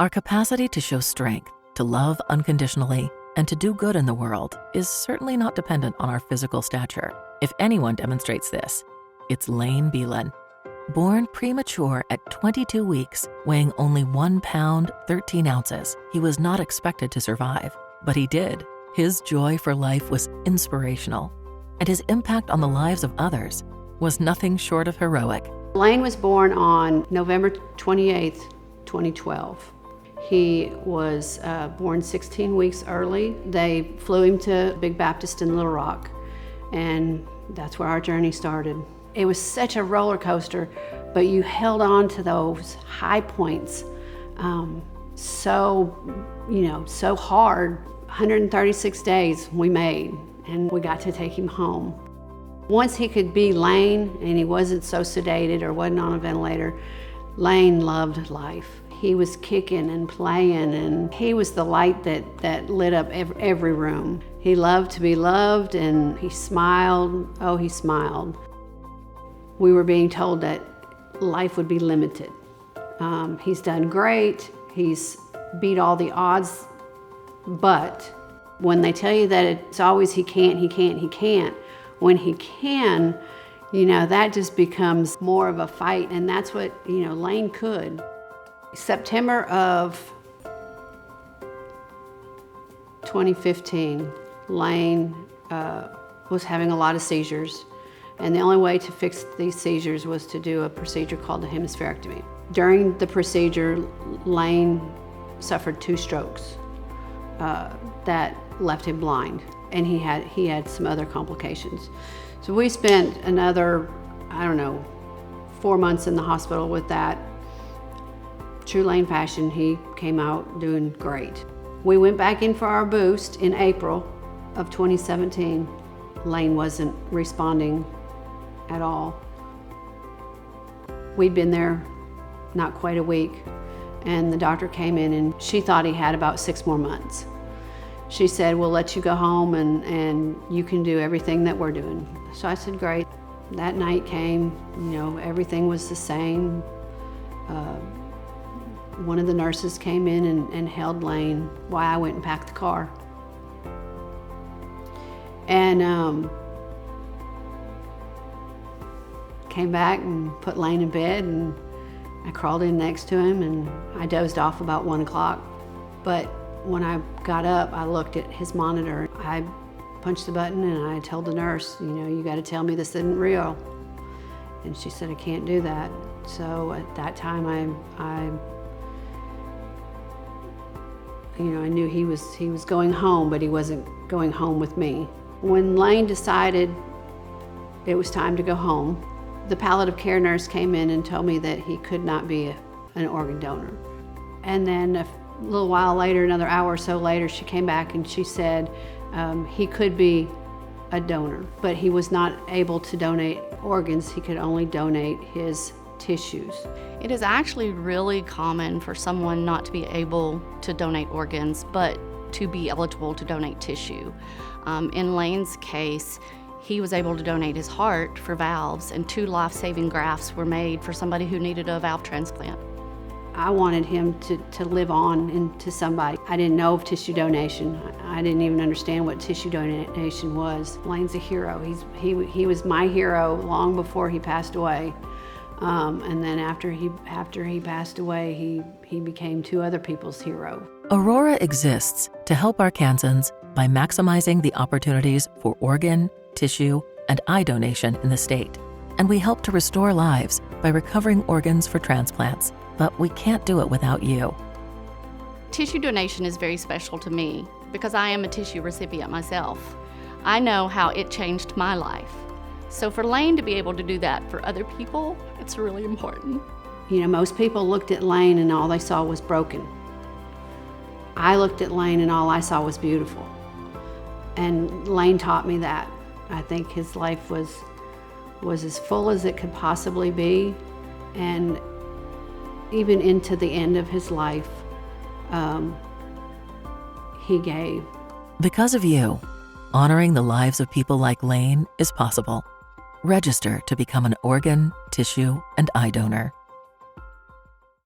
Our capacity to show strength, to love unconditionally, and to do good in the world is certainly not dependent on our physical stature. If anyone demonstrates this, it's Lane Belin. Born premature at 22 weeks, weighing only 1 pound, 13 ounces, he was not expected to survive, but he did. His joy for life was inspirational, and his impact on the lives of others was nothing short of heroic. Lane was born on November 28th, 2012. He was born 16 weeks early. They flew him to Big Baptist in Little Rock, and that's where our journey started. It was such a roller coaster, but you held on to those high points so hard. 136 days we made, and we got to take him home. Once he could be Lane and he wasn't so sedated or wasn't on a ventilator, Lane loved life. He was kicking and playing, and he was the light that lit up every room. He loved to be loved, and he smiled. Oh, he smiled. We were being told that life would be limited. He's done great. He's beat all the odds. But when they tell you that it's always he can't, when he can, that just becomes more of a fight. And that's what, Lane could. September of 2015, Lane was having a lot of seizures. And the only way to fix these seizures was to do a procedure called a hemispherectomy. During the procedure, Lane suffered 2 strokes that left him blind, and he had some other complications. So we spent another, 4 months in the hospital with that. True Lane fashion, he came out doing great. We went back in for our boost in April of 2017. Lane wasn't responding at all. We'd been there not quite a week, and the doctor came in and she thought he had about 6 more months. She said, we'll let you go home and you can do everything that we're doing. So I said, great. That night came, everything was the same. One of the nurses came in and held Lane while I went and packed the car. And came back and put Lane in bed, and I crawled in next to him, and I dozed off about 1 o'clock. But when I got up, I looked at his monitor. I punched the button and I told the nurse, you got to tell me this isn't real. And she said, I can't do that. So at that time, I knew he was going home, but he wasn't going home with me. When Lane decided it was time to go home, the palliative care nurse came in and told me that he could not be an organ donor. And then a little while later, another hour or so later, she came back and she said he could be a donor, but he was not able to donate organs. He could only donate his tissues. It is actually really common for someone not to be able to donate organs, but to be eligible to donate tissue. In Lane's case, he was able to donate his heart for valves, and 2 life-saving grafts were made for somebody who needed a valve transplant. I wanted him to live on into somebody. I didn't know of tissue donation. I didn't even understand what tissue donation was. Lane's a hero. He was my hero long before he passed away. And then after he passed away, he became 2 other people's hero. Aurora exists to help Arkansans by maximizing the opportunities for organ, tissue, and eye donation in the state. And we help to restore lives by recovering organs for transplants, but we can't do it without you. Tissue donation is very special to me because I am a tissue recipient myself. I know how it changed my life. So for Lane to be able to do that for other people, it's really important. Most people looked at Lane and all they saw was broken. I looked at Lane and all I saw was beautiful. And Lane taught me that. I think his life was as full as it could possibly be, and even into the end of his life, he gave. Because of you, honoring the lives of people like Lane is possible. Register to become an organ, tissue, and eye donor.